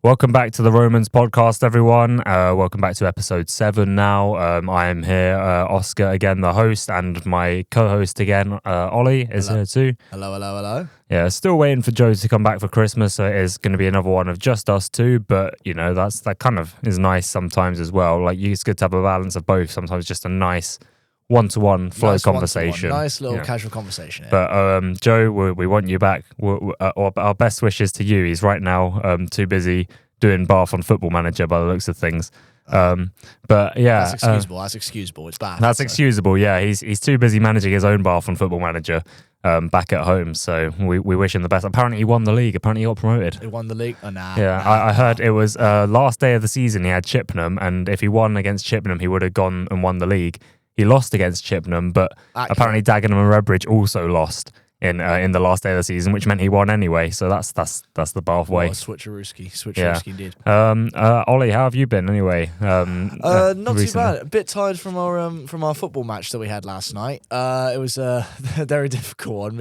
Welcome back to the Romans podcast, everyone. Welcome back to episode 7 now. I am here, Oscar again, the host, and my co-host again, Ollie, is Hello. here too. Hello. Yeah, still waiting for Joe to come back for Christmas, so it is going to be another one of just us two, but, you know, that kind of is nice sometimes as well. Like, it's good to have a balance of both. Sometimes just a nice one-to-one flow conversation. Nice little casual conversation. Yeah. But Joe, we want you back. Our best wishes to you. He's right now too busy doing Bath on Football Manager by the looks of things. But yeah, that's excusable. That's excusable. It's bad. That's excusable. Yeah, he's too busy managing his own Bath on Football Manager back at home. So we wish him the best. Apparently, he won the league. Apparently, he got promoted. He won the league. Oh, nah. Yeah, I heard it was last day of the season. He had Chippenham, and if he won against Chippenham, he would have gone and won the league. He lost against Chippenham, but apparently Dagenham and Redbridge also lost in the last day of the season, which meant he won anyway. So that's the Bath way. Switcherooski indeed. Ollie, how have you been anyway? Not recently? too bad. A bit tired from our football match that we had last night. It was a very difficult one.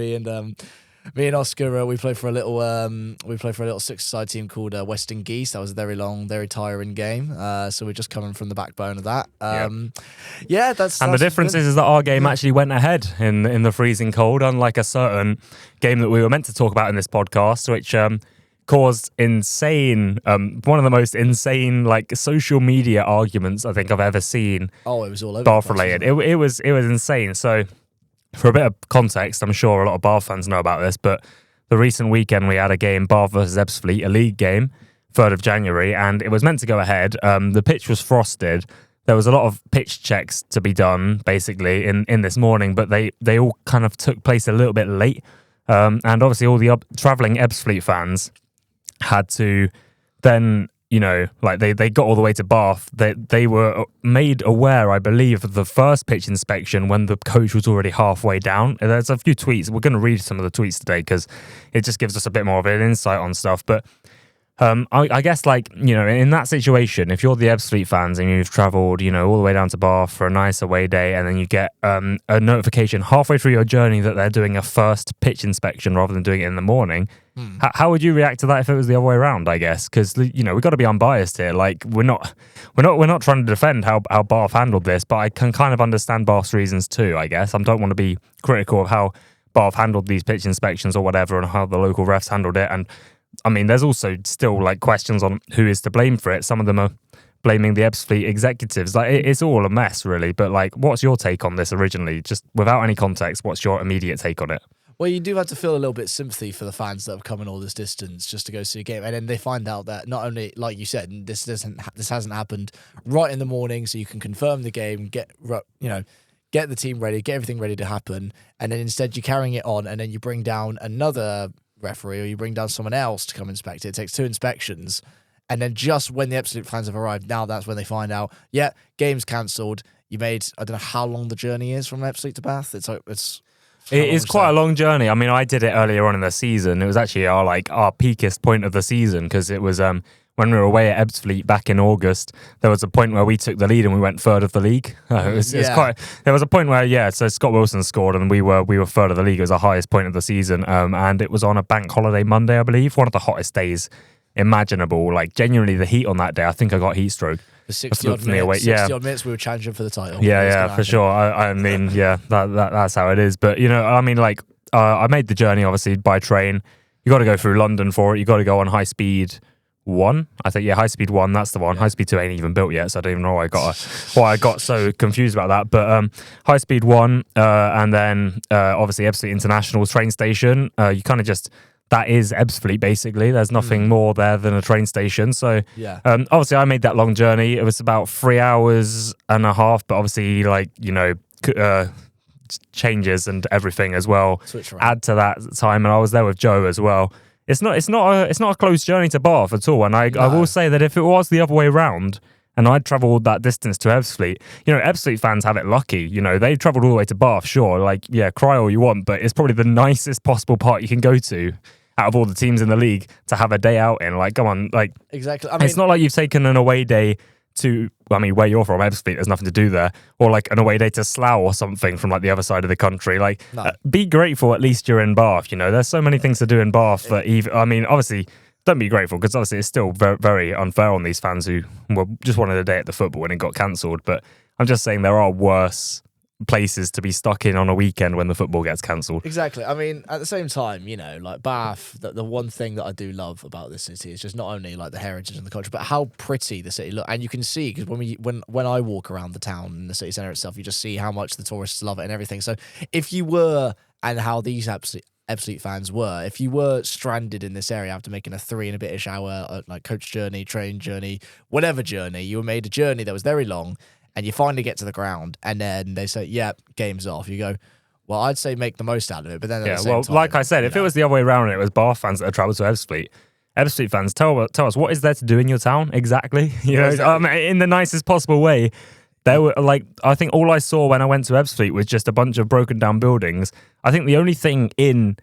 Me and Oscar, we played for a little six-side team called Western Geese. That was a very long, very tiring game. So we're just coming from the backbone of that. That's the difference is that our game actually went ahead in the freezing cold, unlike a certain game that we were meant to talk about in this podcast, which caused insane, one of the most insane like social media arguments I think I've ever seen. Oh, it was all over. Bath related. It was insane. So, for a bit of context, I'm sure a lot of Bath fans know about this, but the recent weekend we had a game, Bath versus Ebbsfleet, a league game, 3rd of January, and it was meant to go ahead. The pitch was frosted. There was a lot of pitch checks to be done, basically, in this morning, but they all kind of took place a little bit late. And obviously all the travelling Ebbsfleet fans had to then, you know, like they got all the way to Bath. They were made aware, I believe, of the first pitch inspection when the coach was already halfway down. There's a few tweets. We're going to read some of the tweets today because it just gives us a bit more of an insight on stuff. But I guess, like, you know, in that situation, if you're the Ebbsfleet fans and you've travelled, you know, all the way down to Bath for a nice away day, and then you get a notification halfway through your journey that they're doing a first pitch inspection rather than doing it in the morning, how would you react to that if it was the other way around? I guess because, you know, we've got to be unbiased here. Like, we're not trying to defend how Bath handled this, but I can kind of understand Bath's reasons too. I guess I don't want to be critical of how Bath handled these pitch inspections or whatever, and how the local refs handled it. And I mean, there's also still like questions on who is to blame for it. Some of them are blaming the Ebbsfleet executives. Like, it's all a mess, really. But like, what's your take on this originally? Just without any context, what's your immediate take on it? Well, you do have to feel a little bit sympathy for the fans that have come in all this distance just to go see a game, and then they find out that not only, like you said, this hasn't happened right in the morning, so you can confirm the game, get the team ready, get everything ready to happen, and then instead you're carrying it on, and then you bring down another referee or you bring down someone else to come inspect it. It takes 2 inspections, and then just when the Ebbsfleet fans have arrived, now that's when they find out, game's cancelled. You made, I don't know how long the journey is from Ebbsfleet to Bath. It is quite a long journey. I mean, I did it earlier on in the season. It was actually our peakest point of the season because it was when we were away at Ebbsfleet back in August. There was a point where we took the lead and we went 3rd of the league. There was a point where so Scott Wilson scored and we were 3rd of the league. It was our highest point of the season, and it was on a bank holiday Monday, I believe, one of the hottest days imaginable. Like, genuinely, the heat on that day, I think I got heat stroke. For 60-odd minutes, we were challenging for the title. Yeah, for sure. I mean, that's how it is. But, you know, I mean, like, I made the journey, obviously, by train. You got to go through London for it. You got to go on High Speed 1. I think, High Speed 1, that's the one. Yeah. High Speed 2 ain't even built yet, so I don't even know why I got so confused about that. But High Speed 1, and then, obviously, Ebbsfleet International train station. You kind of just... That is Ebbsfleet, basically. There's nothing more there than a train station. So, obviously, I made that long journey. It was about 3 hours and a half, but obviously, like, you know, changes and everything as well add to that time. And I was there with Joe as well. It's not a close journey to Bath at all. And I will say that if it was the other way around, and I'd travelled that distance to Ebbsfleet, you know, Ebbsfleet fans have it lucky. You know, they've travelled all the way to Bath, sure. Like, cry all you want, but it's probably the nicest possible part you can go to out of all the teams in the league to have a day out in. Like, come on, like, exactly. I mean, it's not like you've taken an away day to, I mean, where you're from, Ebbsfleet, there's nothing to do there, or like an away day to Slough or something from like the other side of the country. Like, be grateful at least you're in Bath. You know, there's so many things to do in Bath that even, I mean, obviously don't be grateful, because obviously it's still very, very unfair on these fans who just wanted a day at the football and it got cancelled. But I'm just saying there are worse places to be stuck in on a weekend when the football gets cancelled. Exactly. I mean, at the same time, like Bath, the one thing that I do love about this city is just not only like the heritage and the culture, but how pretty the city looks. And you can see, because when I walk around the town and the city centre itself, you just see how much the tourists love it and everything. So if you were, and how these Ebbsfleet fans were, if you were stranded in this area after making a 3 and a bit-ish hour like coach journey, train journey, whatever journey, you made a journey that was very long, and you finally get to the ground, and then they say, yeah, game's off. You go, well, I'd say make the most out of it. But then at the same time, like I said, if it was the other way around and it was Bath fans that had travelled to Ebbsfleet fans, tell us, what is there to do in your town exactly? Exactly. In the nicest possible way. There were, like, I think all I saw when I went to Ebbsfleet was just a bunch of broken down buildings. I think the only thing in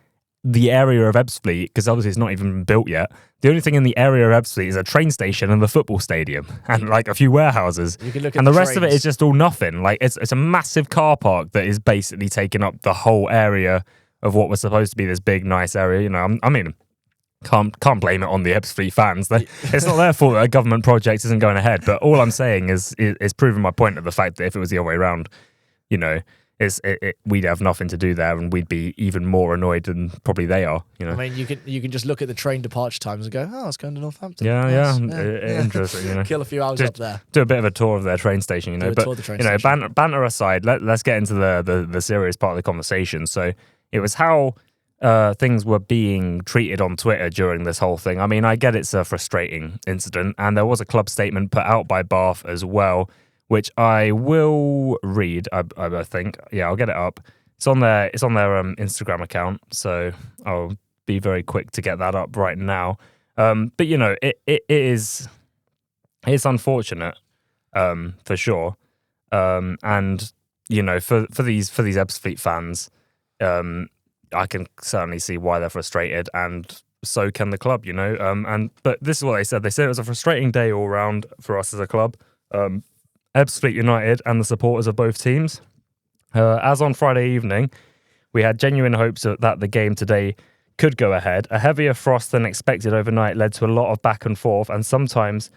the area of Ebbsfleet, because obviously it's not even built yet, the only thing in the area of Ebbsfleet is a train station and the football stadium and like a few warehouses. You can look at and the rest of it is just all nothing. Like it's a massive car park that is basically taking up the whole area of what was supposed to be this big, nice area. I mean, can't blame it on the Ebbsfleet fans. It's not their fault that a government project isn't going ahead. But all I'm saying is proving my point of the fact that if it was the other way around, we'd have nothing to do there, and we'd be even more annoyed than probably they are. I mean, you can just look at the train departure times and go, oh, it's going to Northampton. Yeah. Interesting. Kill a few hours just up there. Do a bit of a tour of their train station. Banter aside, let's get into the serious part of the conversation. So it was how things were being treated on Twitter during this whole thing. I mean, I get it's a frustrating incident, and there was a club statement put out by Bath as well, which I will read. I think, yeah, I'll get it up. It's on their Instagram account, so I'll be very quick to get that up right now. But it's unfortunate, for sure, and for these Ebbsfleet fans, I can certainly see why they're frustrated, and so can the club. But this is what they said. They said it was a frustrating day all round for us as a club. Ebbsfleet United and the supporters of both teams. As on Friday evening, we had genuine hopes that the game today could go ahead. A heavier frost than expected overnight led to a lot of back and forth and sometimes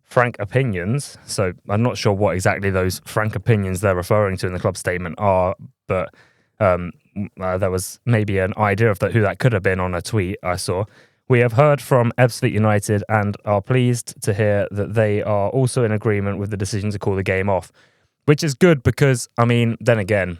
frank opinions. So I'm not sure what exactly those frank opinions they're referring to in the club statement are, but there was maybe an idea of who that could have been on a tweet I saw. We have heard from Ebbsfleet United and are pleased to hear that they are also in agreement with the decision to call the game off, which is good because, I mean, then again,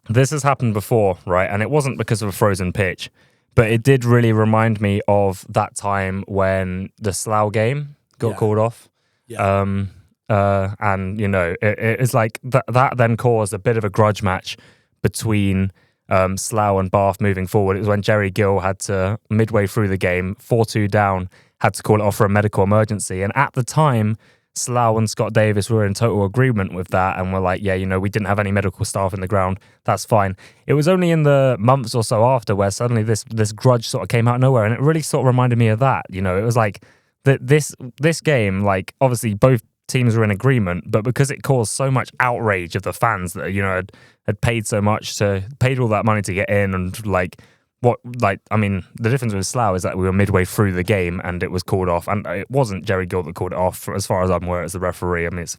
this has happened before, right? And it wasn't because of a frozen pitch, but it did really remind me of that time when the Slough game got called off. Yeah. And, it's like that then caused a bit of a grudge match between Slough and Bath moving forward. It was when Jerry Gill had to, midway through the game, 4-2 down, had to call it off for a medical emergency. And at the time, Slough and Scott Davis were in total agreement with that and were like, we didn't have any medical staff in the ground. That's fine. It was only in the months or so after where suddenly this grudge sort of came out of nowhere. And it really sort of reminded me of that. It was like this game, like obviously both teams were in agreement, but because it caused so much outrage of the fans that had paid so much paid all that money to get in, and the difference with Slough is that we were midway through the game and it was called off, and it wasn't Jerry Gill that called it off as far as I'm aware. It's the referee. I mean, it's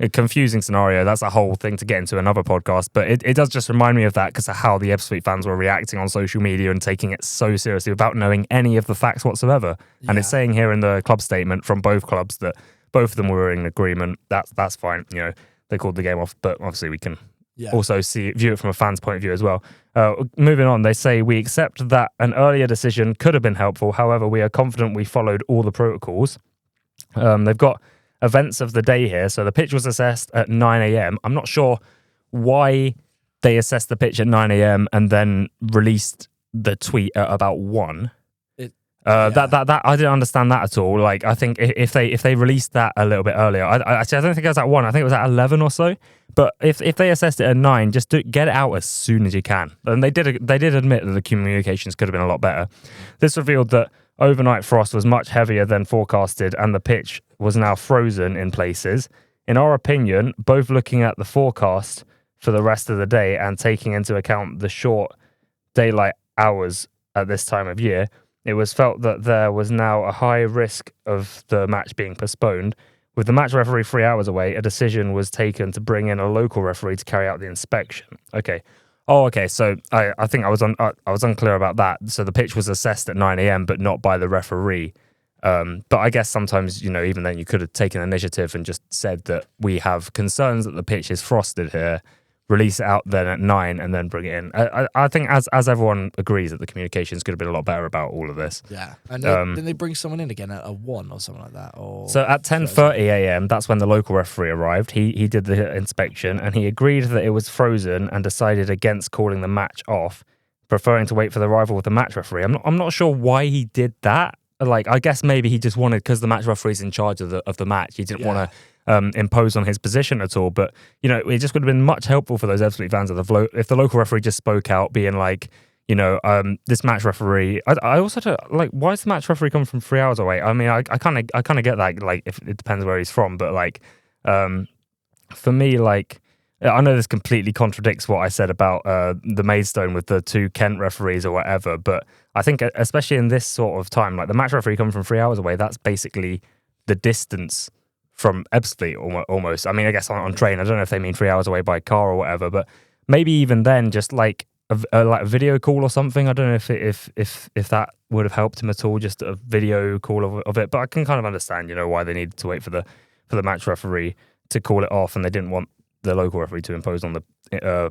a confusing scenario. That's a whole thing to get into another podcast, but it does just remind me of that because of how the Ebbsfleet fans were reacting on social media and taking it so seriously without knowing any of the facts whatsoever. Yeah. And it's saying here in the club statement from both clubs that both of them were in agreement. That's fine. They called the game off, but obviously we can also view it from a fan's point of view as well. Moving on, they say, we accept that an earlier decision could have been helpful. However, we are confident we followed all the protocols. They've got events of the day here. So the pitch was assessed at 9 a.m. I'm not sure why they assessed the pitch at 9 a.m. and then released the tweet at about 1. That I didn't understand that at all. Like, I think if they released that a little bit earlier, I don't think it was at 1. I think it was at 11 or so. But if they assessed it at 9, just get it out as soon as you can. And they did admit that the communications could have been a lot better. This revealed that overnight frost was much heavier than forecasted, and the pitch was now frozen in places. In our opinion, both looking at the forecast for the rest of the day and taking into account the short daylight hours at this time of year, it was felt that there was now a high risk of the match being postponed. With the match referee 3 hours away, a decision was taken to bring in a local referee to carry out the inspection. Okay. Oh, okay. So I think I was unclear about that. So the pitch was assessed at 9 a.m., but not by the referee. But I guess sometimes, even then you could have taken initiative and just said that we have concerns that the pitch is frosted here, release it out then at 9 and then bring it in. I think as everyone agrees that the communications could have been a lot better about all of this. Yeah. And then they bring someone in again at a 1 or something like that? Or so at 10:30 a.m., that's when the local referee arrived. He did the inspection and he agreed that it was frozen and decided against calling the match off, preferring to wait for the arrival of the match referee. I'm not sure why he did that. Like, I guess maybe he just wanted, because the match referee's in charge of the match, he didn't want to impose on his position at all. But, it just would have been much helpful for those Ebbsfleet fans if the local referee just spoke out, being like, this match referee. I also don't, like, why is the match referee coming from 3 hours away? I mean, I kind of get that, like, if it depends where he's from, but like, for me, like, I know this completely contradicts what I said about the Maidstone with the 2 Kent referees or whatever, but I think especially in this sort of time, like the match referee coming from 3 hours away, that's basically the distance from Ebbsfleet almost. I mean, I guess on train, I don't know if they mean 3 hours away by car or whatever, but maybe even then, just like a video call or something. I don't know if that would have helped him at all, just a video call of it. But I can kind of understand, why they needed to wait for the match referee to call it off, and they didn't want the local referee to impose on the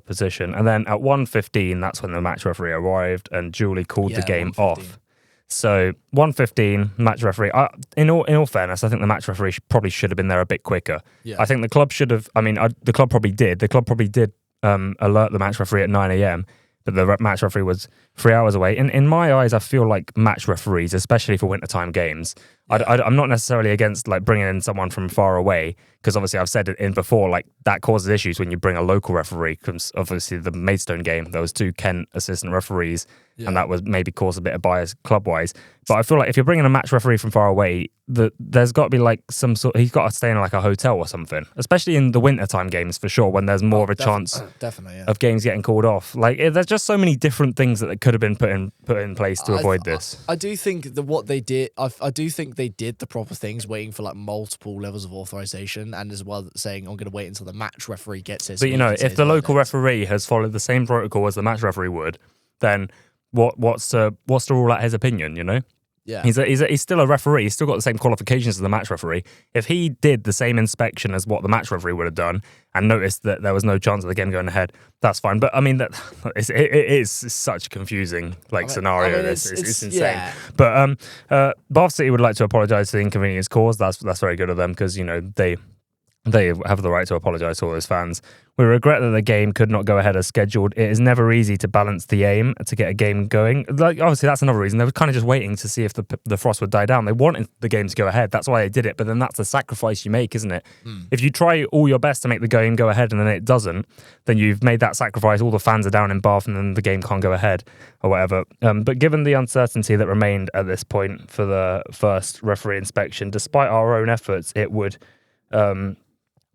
position. And then at 1:15, that's when the match referee arrived and duly called the game 1:15. off. So 1:15, match referee. In all fairness, I think the match referee probably should have been there a bit quicker. Yeah. I think the club should have. I mean, the club probably did. The club probably did alert the match referee at 9 a.m. But the match referee was 3 hours away. In my eyes, I feel like match referees, especially for wintertime games, I'm not necessarily against like bringing in someone from far away, because obviously I've said it in before, like that causes issues when you bring a local referee. Because obviously the Maidstone game, there was 2 Kent assistant referees, and that was maybe caused a bit of bias club-wise. But I feel like if you're bringing a match referee from far away, there's got to be like some sort. He's got to stay in like a hotel or something, especially in the wintertime games for sure, when there's more of a chance of games getting called off. Like there's just so many different things that could have been put in place to avoid this. I do think that what they did, I do think they did the proper things, waiting for like multiple levels of authorization, and as well saying I'm going to wait until the match referee gets his. But if the local referee has followed the same protocol as the match referee would, then what's the rule at his opinion? Yeah, he's still a referee. He's still got the same qualifications as the match referee. If he did the same inspection as what the match referee would have done and noticed that there was no chance of the game going ahead, that's fine. But I mean, it is such a confusing scenario. It's insane. Yeah. But Bath City would like to apologise for the inconvenience caused. That's very good of them, because they have the right to apologise to all those fans. We regret that the game could not go ahead as scheduled. It is never easy to balance the aim to get a game going. Like, obviously, that's another reason. They were kind of just waiting to see if the frost would die down. They wanted the game to go ahead. That's why they did it. But then that's the sacrifice you make, isn't it? If you try all your best to make the game go ahead and then it doesn't, then you've made that sacrifice. All the fans are down in Bath and then the game can't go ahead or whatever. But given the uncertainty that remained at this point for the first referee inspection, despite our own efforts, it would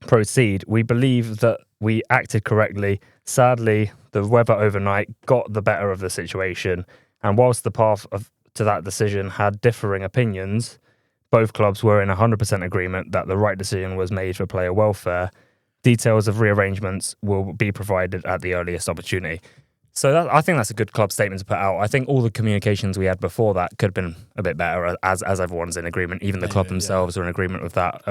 proceed. We believe that we acted correctly. Sadly, the weather overnight got the better of the situation, and whilst the path to that decision had differing opinions, both clubs were in 100% agreement that the right decision was made for player welfare. Details of rearrangements will be provided at the earliest opportunity. So I think that's a good club statement to put out. I think all the communications we had before that could have been a bit better, as everyone's in agreement. Even the club themselves are in agreement with that.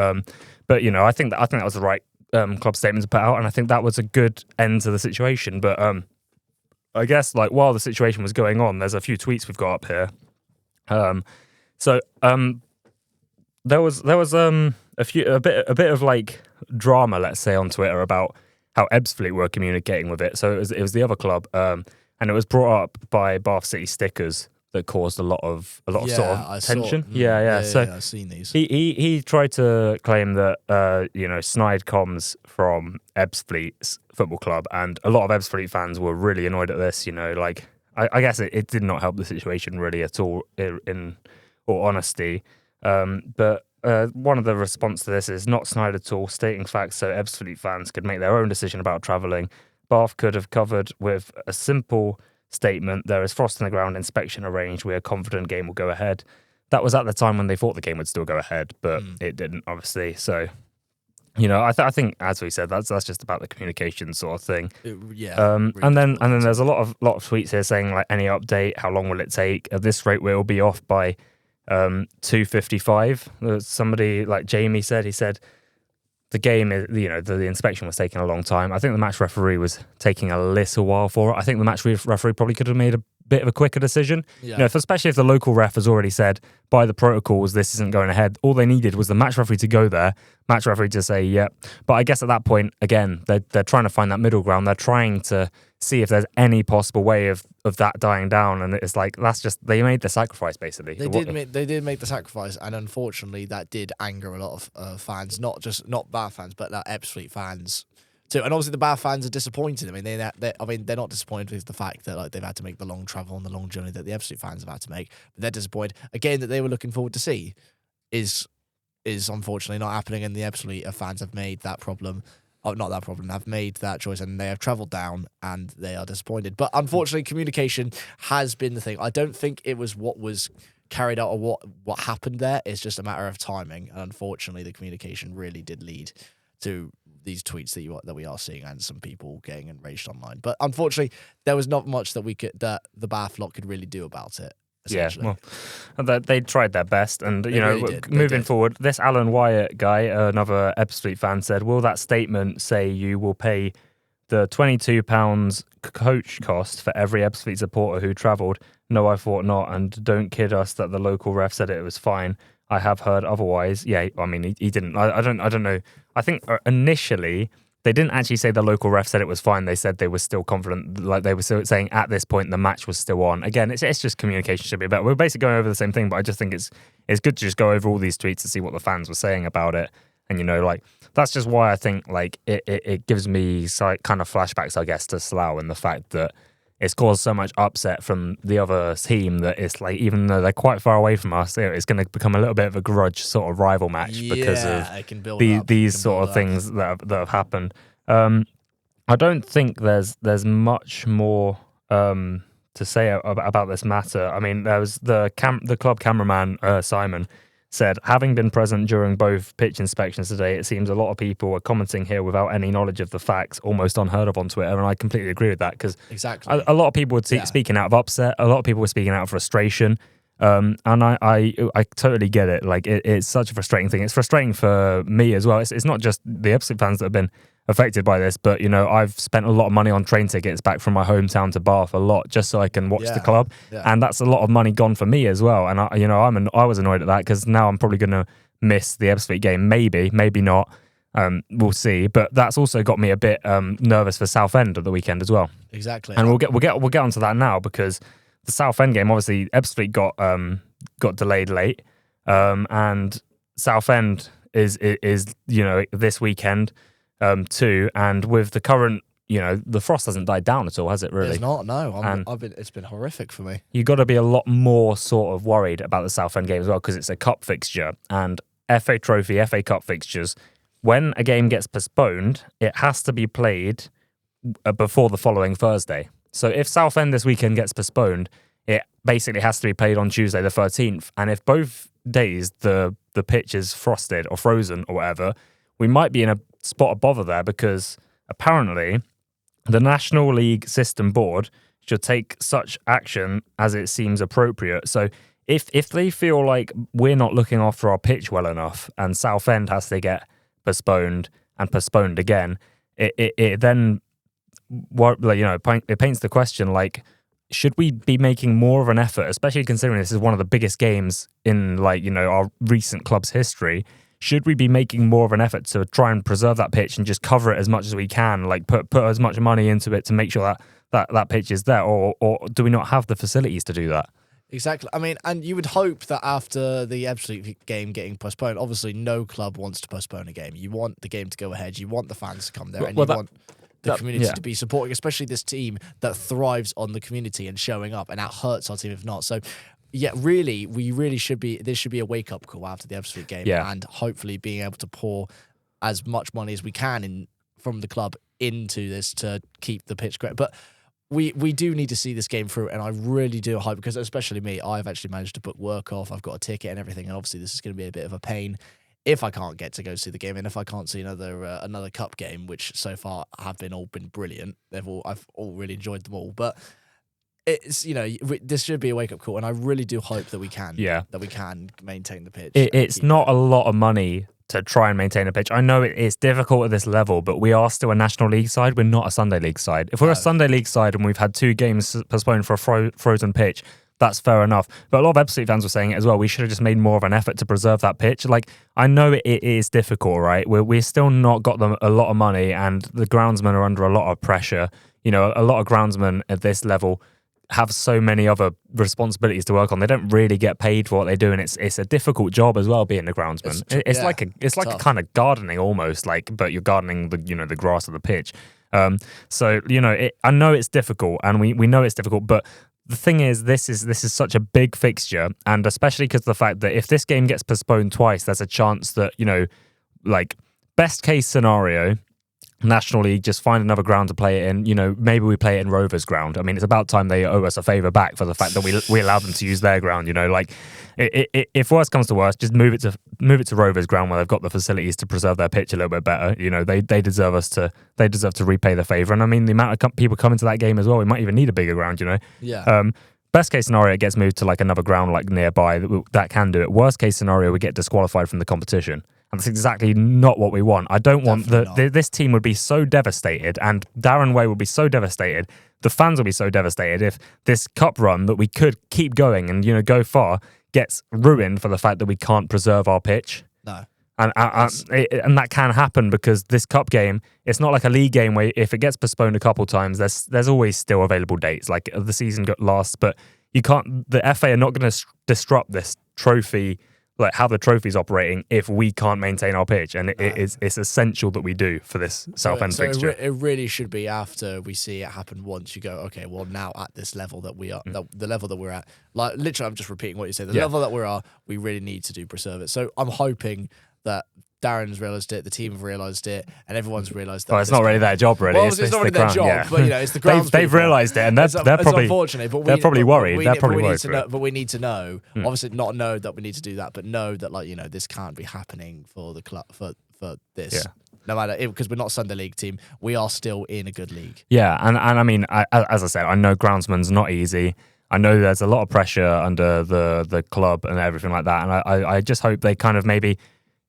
But I think that was the right club statement to put out, and I think that was a good end to the situation. But I guess while the situation was going on, there's a few tweets we've got up here. There was a bit of drama, let's say, on Twitter about how Ebbsfleet were communicating with it. So it was the other club, and it was brought up by Bath City stickers that caused a lot of sort of tension. So I've seen these. He tried to claim that snide comms from Ebbsfleet's football club, and a lot of Ebbsfleet fans were really annoyed at this. I guess it did not help the situation really at all, in all honesty. But one of the response to this is not snide at all, stating facts so Ebbsfleet fans could make their own decision about travelling. Bath could have covered with a simple statement, there is frost in the ground, inspection arranged, we are confident game will go ahead. That was at the time when they thought the game would still go ahead, but it didn't, obviously. So, I think, as we said, that's just about the communication sort of thing. Really and then there's a lot of tweets here saying like, any update, how long will it take? At this rate, we'll be off by 2:55. Somebody like Jamie said, he said the game is, the inspection was taking a long time. I think the match referee was taking a little while for it. I think the match referee probably could have made a bit of a quicker decision. Especially if the local ref has already said by the protocols this isn't going ahead. All they needed was the match referee to go there, match referee to say yep. But I guess at that point, again, they're trying to find that middle ground. They're trying to see if there's any possible way of that dying down, and it's like that's just, they made the sacrifice basically. They did make the sacrifice, and unfortunately that did anger a lot of fans, not Bath fans, but Ebbsfleet fans too. And obviously the Bath fans are disappointed. I mean, they're not disappointed with the fact that like they've had to make the long travel and the long journey that the Ebbsfleet fans have had to make, but they're disappointed. A game that they were looking forward to see is unfortunately not happening, and the Ebbsfleet fans have made that problem. Oh, not that problem. They've made that choice and they have travelled down and they are disappointed. But unfortunately, communication has been the thing. I don't think it was what was carried out or what happened there. It's just a matter of timing. And unfortunately, the communication really did lead to these tweets that we are seeing and some people getting enraged online. But unfortunately, there was not much that the Bath lot could really do about it. Yeah, well, they tried their best, and moving forward, this Alan Wyatt guy, another Ebbsfleet fan, said, "Will that statement say you will pay the £22 coach cost for every Ebbsfleet supporter who travelled? No, I thought not, and don't kid us that the local ref said it was fine. I have heard otherwise." Yeah, I mean, he didn't. I don't know. I think initially they didn't actually say the local ref said it was fine. They said they were still confident, like they were still saying at this point the match was still on. Again, it's just communication should be better. We're basically going over the same thing, but I just think it's good to just go over all these tweets to see what the fans were saying about it. And that's just why I think like it gives me kind of flashbacks, I guess, to Slough, and the fact that it's caused so much upset from the other team that it's like, even though they're quite far away from us, it's going to become a little bit of a grudge sort of rival match because of these sort of things that have happened. I don't think there's much more to say about this matter. I mean, there was the club cameraman Simon said, having been present during both pitch inspections today, it seems a lot of people are commenting here without any knowledge of the facts, almost unheard of on Twitter, and I completely agree with that, because a lot of people were speaking out of upset, a lot of people were speaking out of frustration, and I totally get it. Like, it's such a frustrating thing. It's frustrating for me as well. It's not just the Ebbsfleet fans that have been affected by this, but I've spent a lot of money on train tickets back from my hometown to Bath, a lot, just so I can watch the club, and that's a lot of money gone for me as well. And I was annoyed at that, because now I'm probably going to miss the Ebbsfleet game, maybe not. We'll see. But that's also got me a bit nervous for Southend at the weekend as well. Exactly, and we'll get onto that now, because the Southend game, obviously Ebbsfleet got delayed late, and Southend is this weekend. Too, and with the current, the frost hasn't died down at all, has it? Really, it's not. No, it's been horrific for me. You got to be a lot more sort of worried about the Southend game as well, because it's a cup fixture, and FA Trophy, FA Cup fixtures. When a game gets postponed, it has to be played before the following Thursday. So if Southend this weekend gets postponed, it basically has to be played on Tuesday the 13th. And if both days the pitch is frosted or frozen or whatever, we might be in a spot of bother there, because apparently the National League System Board should take such action as it seems appropriate. So if they feel like we're not looking after our pitch well enough and Southend has to get postponed and postponed again, it then it paints the question, like, should we be making more of an effort, especially considering this is one of the biggest games in our recent club's history? Should we be making more of an effort to try and preserve that pitch and just cover it as much as we can, like put as much money into it to make sure that pitch is there, or do we not have the facilities to do that? Exactly. I mean, and you would hope that after the Ebbsfleet game getting postponed, obviously no club wants to postpone a game. You want the game to go ahead. You want the fans to come there, and you want the community to be supporting, especially this team that thrives on the community and showing up, and that hurts our team if not. So, yeah, really, this should be a wake-up call after the Ebbsfleet game, and hopefully being able to pour as much money as we can from the club into this to keep the pitch great. But we do need to see this game through, and I really do hope, because especially me, I've actually managed to book work off. I've got a ticket and everything, and obviously this is going to be a bit of a pain if I can't get to go see the game, and if I can't see another cup game, which so far have all been brilliant. I've all really enjoyed them all, but it's, this should be a wake up call, and I really do hope that we can maintain the pitch. It's not a lot of money to try and maintain a pitch. I know it's difficult at this level, but we are still a National League side. We're not a Sunday League side. If we're a Sunday League side and we've had 2 games postponed for a frozen pitch, that's fair enough. But a lot of Ebbsfleet fans were saying it as well. We should have just made more of an effort to preserve that pitch. Like, I know it is difficult, right? We're still not got them a lot of money, and the groundsmen are under a lot of pressure. A lot of groundsmen at this level have so many other responsibilities to work on. They don't really get paid for what they do, and it's a difficult job as well, being a groundsman. It's like a kind of gardening almost, but you're gardening the grass of the pitch. So I know it's difficult, and we know it's difficult, but the thing is, this is such a big fixture, and especially because of the fact that if this game gets postponed twice, there's a chance that, best case scenario, National League just find another ground to play it in. Maybe we play it in Rovers ground. I mean, it's about time they owe us a favour back for the fact that we allow them to use their ground. If worst comes to worst, just move it to Rovers ground, where they've got the facilities to preserve their pitch a little bit better. They deserve to repay the favour. And I mean, the amount of people coming to that game as well, we might even need a bigger ground. Yeah. Best case scenario, it gets moved to another ground nearby that can do it. Worst case scenario, we get disqualified from the competition. And that's exactly not what we want. I don't want this team would be so devastated, and Darren Way would be so devastated. The fans will be so devastated if this cup run that we could keep going and go far gets ruined for the fact that we can't preserve our pitch. No. And that can happen, because this cup game, it's not like a league game where if it gets postponed a couple times, there's always still available dates. Like, the season got lost, but you can't. The FA are not going to disrupt this trophy, like how the trophy's operating, if we can't maintain our pitch, and it's essential that we do for this Southend fixture. It really should be, after we see it happen once, you go, okay, well, now at this level that we are, the level that we're at, like, literally, I'm just repeating what you said. The level that we're at, we really need to preserve it. So I'm hoping that Darren's realised it, the team have realised it, and everyone's realised that. Well, it's not really their job, really. Well, it's not really their job, but it's the grounds. They've realised it, and they're probably unfortunate, but they're probably worried. They're probably worried. But we need to know. Obviously, not know that we need to do that, but know that this can't be happening for the club for this. Yeah. No matter, because we're not a Sunday League team, we are still in a good league. Yeah, and I mean, as I said, I know groundsman's not easy. I know there's a lot of pressure under the club and everything like that, and I just hope they kind of maybe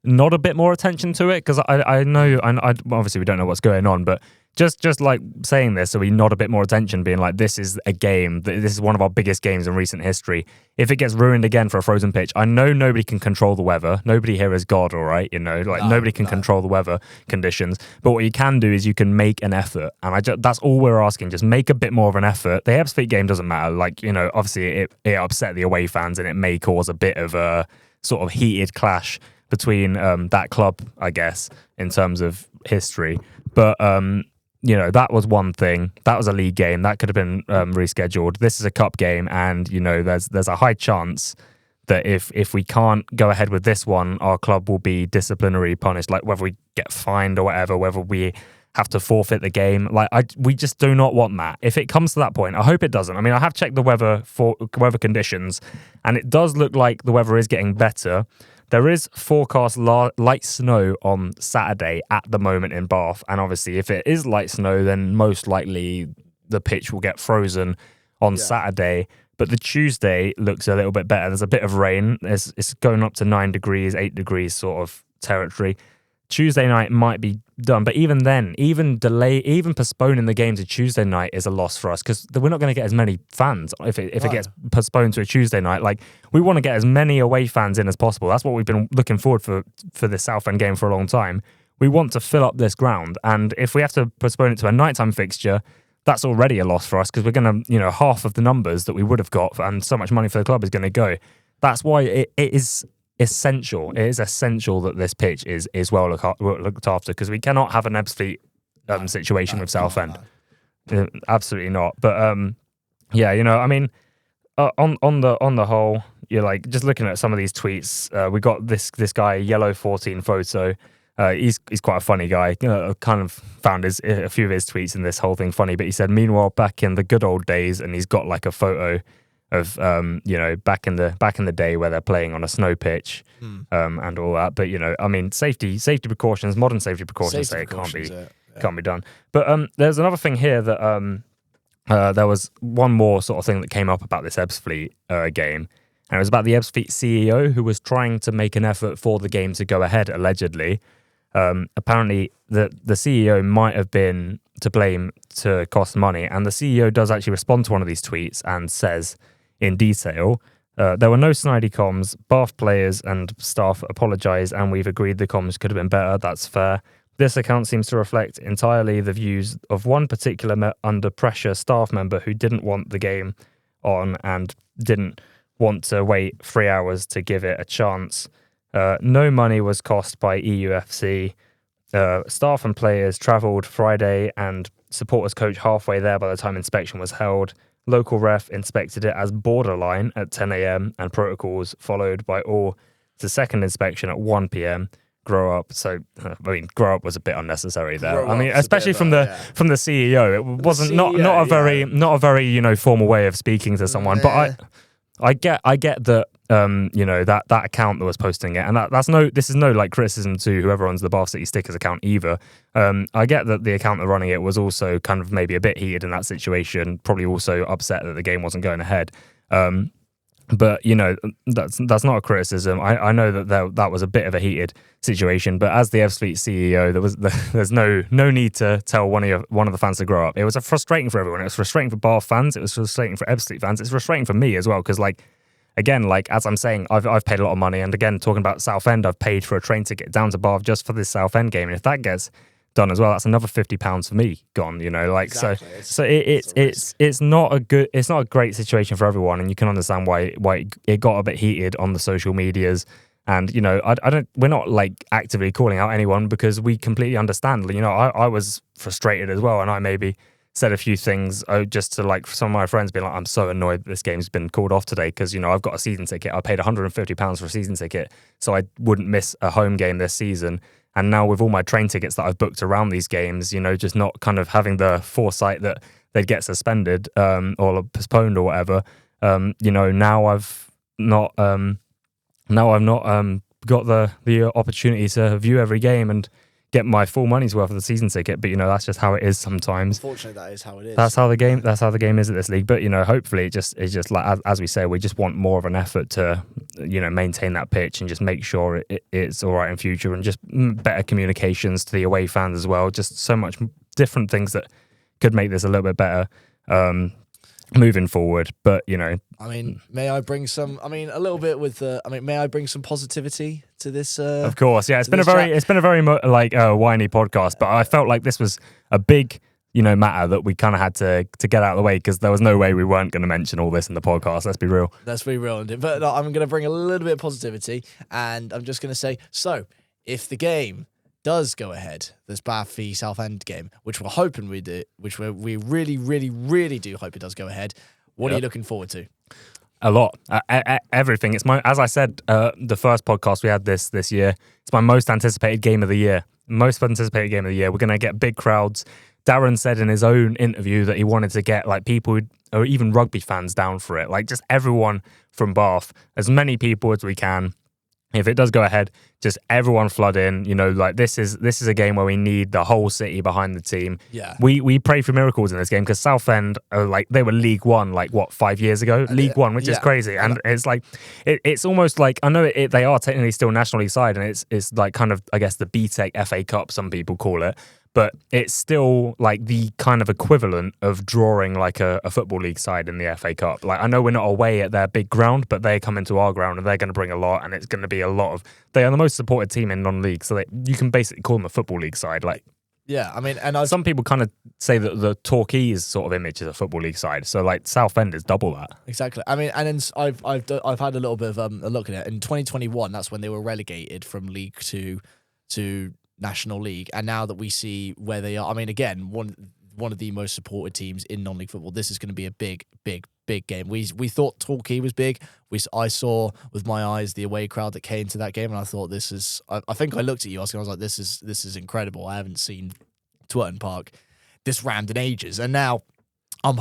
nod a bit more attention to it, because I know, and obviously we don't know what's going on, but just like saying this, so we nod a bit more attention, being like, this is a game, this is one of our biggest games in recent history. If it gets ruined again for a frozen pitch, I know nobody can control the weather. Nobody here is God, all right? Nobody can control the weather conditions. But what you can do is you can make an effort, and that's all we're asking. Just make a bit more of an effort. The Ebbsfleet game doesn't matter. Obviously it upset the away fans, and it may cause a bit of a sort of heated clash between that club, I guess, in terms of history. But that was one thing. That was a league game. That could have been rescheduled. This is a cup game, and there's a high chance that if we can't go ahead with this one, our club will be disciplinary punished, like whether we get fined or whatever, whether we have to forfeit the game. We just do not want that. If it comes to that point, I hope it doesn't. I mean, I have checked the weather conditions, and it does look like the weather is getting better. There is forecast light snow on Saturday at the moment in Bath, and obviously if it is light snow, then most likely the pitch will get frozen on Saturday. But the Tuesday looks a little bit better. There's a bit of rain. It's going up to 9 degrees, 8 degrees sort of territory. Tuesday night might be done, but even then, even postponing the game to Tuesday night is a loss for us, because we're not going to get as many fans if it gets postponed to a Tuesday night. Like, we want to get as many away fans in as possible. That's what we've been looking forward for this Southend game for a long time. We want to fill up this ground, and if we have to postpone it to a nighttime fixture, that's already a loss for us, because we're going to, half of the numbers that we would have got, and so much money for the club is going to go. That's why it is essential. It is essential that this pitch is well looked after, because we cannot have an Ebbsfleet situation with Southend. Absolutely not. But I mean, on the whole, you're just looking at some of these tweets. We got this guy Yellow 14 photo. He's quite a funny guy. I kind of found a few of his tweets in this whole thing funny, but he said, meanwhile, back in the good old days, and he's got like a photo of back in the day where they're playing on a snow pitch and all that. But I mean, safety precautions, modern safety precautions say it can't be done. But there's another thing here that there was one more sort of thing that came up about this Ebbsfleet game, and it was about the Ebbsfleet CEO who was trying to make an effort for the game to go ahead, allegedly. Apparently, the CEO might have been to blame to cost money, and the CEO does actually respond to one of these tweets and says in detail, there were no snidey comms, Bath players and staff apologise, and we've agreed the comms could have been better, that's fair. This account seems to reflect entirely the views of one particular under pressure staff member who didn't want the game on and didn't want to wait 3 hours to give it a chance. No money was cost by EUFC. Staff and players travelled Friday and supporters coach halfway there by the time inspection was held. Local ref inspected it as borderline at 10 a.m. and protocols followed by all to second inspection at 1 p.m. Grow up. So, I mean, grow up was a bit unnecessary there. I mean, especially from the CEO, it wasn't not a very formal way of speaking to someone. But I get that that account that was posting it, and this is no like criticism to whoever owns the Bath City Stickers account either. I get that the account that running it was also kind of maybe a bit heated in that situation, probably also upset that the game wasn't going ahead. But that's not a criticism. I know that that was a bit of a heated situation, but as the Ebbsfleet CEO, there's no need to tell one of the fans to grow up. It was frustrating for everyone. It was frustrating for Bath fans. It was frustrating for Ebbsfleet fans. It's frustrating for me as well because as I'm saying, I've paid a lot of money, and again talking about Southend, I've paid for a train ticket down to Bath just for this Southend game, and if that gets done as well, that's another £50 for me gone. Exactly. So it's not a great situation for everyone, and you can understand why it got a bit heated on the social medias. And we're not like actively calling out anyone because we completely understand. I was frustrated as well, and I maybe said a few things just to like some of my friends being like, I'm so annoyed this game's been called off today because I've got a season ticket. I paid £150 for a season ticket so I wouldn't miss a home game this season. And now with all my train tickets that I've booked around these games, just not kind of having the foresight that they'd get suspended or postponed or whatever. Now I've not got the opportunity to view every game and get my full money's worth of the season ticket. But that's just how it is sometimes. Unfortunately, that is how it is. That's how the game is at this league. But hopefully it's just like as we say, we just want more of an effort to maintain that pitch and just make sure it's all right in future, and just better communications to the away fans as well. Just so much different things that could make this a little bit better moving forward. But I mean, may I bring some? I mean, a little bit with. May I bring some positivity to this? Of course, yeah. It's been a very whiny podcast, but I felt like this was a big matter that we kind of had to get out of the way because there was no way we weren't going to mention all this in the podcast. Let's be real. But I'm going to bring a little bit of positivity, and I'm just going to say, so if the game does go ahead, this Bath v Southend game, which we're hoping we do, which we really, really, really do hope it does go ahead. What are you looking forward to? A lot, everything. It's as I said, the first podcast we had this year. It's my most anticipated game of the year. We're going to get big crowds. Darren said in his own interview that he wanted to get like people or even rugby fans down for it, like just everyone from Bath, as many people as we can. If it does go ahead, just everyone flood in. This is a game where we need the whole city behind the team. Yeah, we pray for miracles in this game because Southend they were League One 5 years ago, League One, which is crazy, and it's like it's almost like I know they are technically still National League side, and it's like kind of I guess the BTEC FA Cup some people call it. But it's still like the kind of equivalent of drawing like a football league side in the FA Cup. Like I know we're not away at their big ground, but they come into our ground and they're going to bring a lot, and it's going to be a lot of. They are the most supported team in non-league, so you can basically call them a football league side. Like yeah, I mean, and some people kind of say that the Torquay sort of image is a football league side, so like Southend is double that. Exactly. I mean, and then I've had a little bit of a look at it in 2021. That's when they were relegated from League Two to National League, and now that we see where they are, I mean, again, one of the most supported teams in non-league football, this is going to be a big big game. We thought Torquay was big. I saw with my eyes the away crowd that came to that game, and I thought this is. I think I looked at you, Oscar, and I was like, this is incredible. I haven't seen Twerton Park this rammed in ages, and now I'm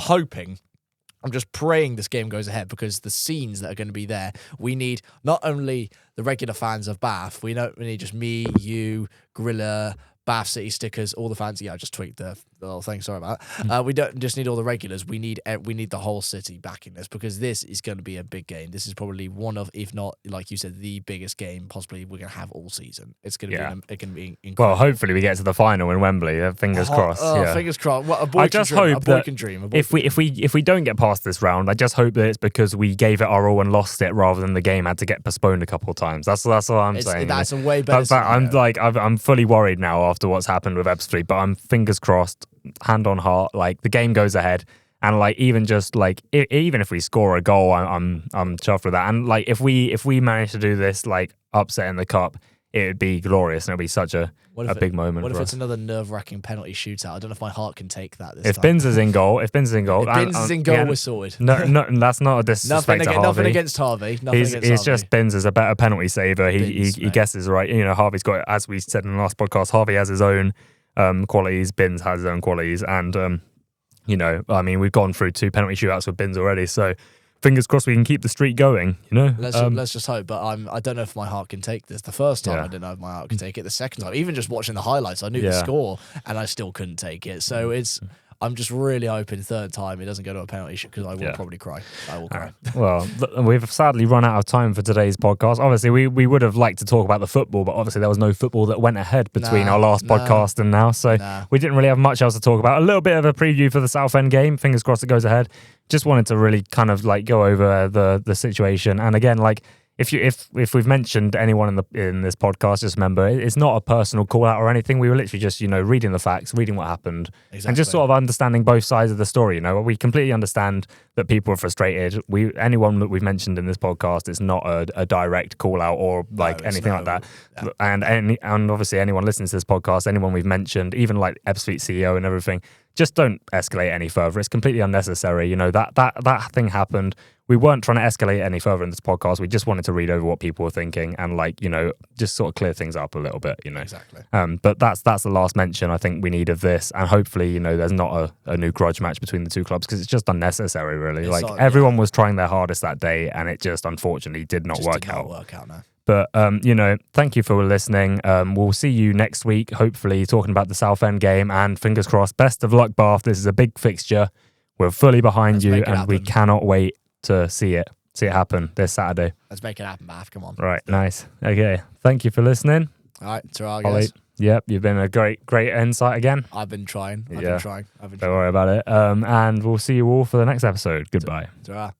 just praying this game goes ahead, because the scenes that are going to be there, we need not only the regular fans of Bath, we need just me, you, Gorilla, Bath City stickers, all the fans. Yeah, I just tweaked the whole thing. Sorry about that. We don't just need all the regulars. We need the whole city backing this, because this is going to be a big game. This is probably one of, if not, like you said, the biggest game possibly we're going to have all season. It's going to be incredible. Well, hopefully we get to the final in Wembley. Fingers crossed. Fingers crossed. Well, a boy can dream. If we don't get past this round, I just hope that it's because we gave it our all and lost it, rather than the game had to get postponed a couple of times. That's what I'm saying. That's a way better. I'm fully worried now after what's happened with Ebbsfleet, but I'm fingers crossed, hand on heart, like the game goes ahead, and like even if we score a goal, I'm chuffed with that. And like if we manage to do this, like upset in the cup, it would be glorious, and it'll be such a big moment. What for if us. It's another nerve-wracking penalty shootout? I don't know if my heart can take that. If Binns is in goal, If Binns is in goal, we're sorted. No, that's not a disrespect to Harvey. Nothing against Harvey. He's just Binns is a better penalty saver. He guesses right. You know, Harvey's got, as we said in the last podcast, Harvey has his own qualities. Binns has his own qualities, and you know, I mean, we've gone through 2 penalty shootouts with Binns already, so fingers crossed we can keep the streak going. You know, let's just hope. But I don't know if my heart can take this. The first time I didn't know if my heart could take it. The second time, even just watching the highlights, I knew the score and I still couldn't take it. So I'm just really hoping third time it doesn't go to a penalty shoot, because I will probably cry. I will cry. Well, we've sadly run out of time for today's podcast. Obviously, we would have liked to talk about the football, but obviously there was no football that went ahead between our last podcast and now. So we didn't really have much else to talk about. A little bit of a preview for the Southend game. Fingers crossed it goes ahead. Just wanted to really kind of like go over the situation. And again, like, if we've mentioned anyone in this podcast, just remember it's not a personal call out or anything. We were literally just, you know, reading the facts, reading what happened, and just sort of understanding both sides of the story. You know, we completely understand that people are frustrated. Anyone that we've mentioned in this podcast, it's not a direct call out or like anything like that. Yeah. And obviously anyone listening to this podcast, anyone we've mentioned, even like Ebbsfleet CEO and everything, just don't escalate any further. It's completely unnecessary. You know, that thing happened. We weren't trying to escalate any further in this podcast. We just wanted to read over what people were thinking and, like, you know, just sort of clear things up a little bit, you know. Exactly. But that's the last mention I think we need of this. And hopefully, you know, there's not a new grudge match between the two clubs, because it's just unnecessary, really. Everyone was trying their hardest that day, and it just unfortunately did not work out. No. But, you know, thank you for listening. We'll see you next week, hopefully talking about the Southend game, and fingers crossed, best of luck, Bath. This is a big fixture. We're fully behind you, and we cannot wait to see it happen this Saturday. Let's make it happen, Bath. Come on. Right, nice. Okay, thank you for listening. All right, ta-ra, Ollie. guys. Yep, you've been a great insight again. I've been trying. Don't worry about it. And we'll see you all for the next episode. Goodbye. Ta-ra.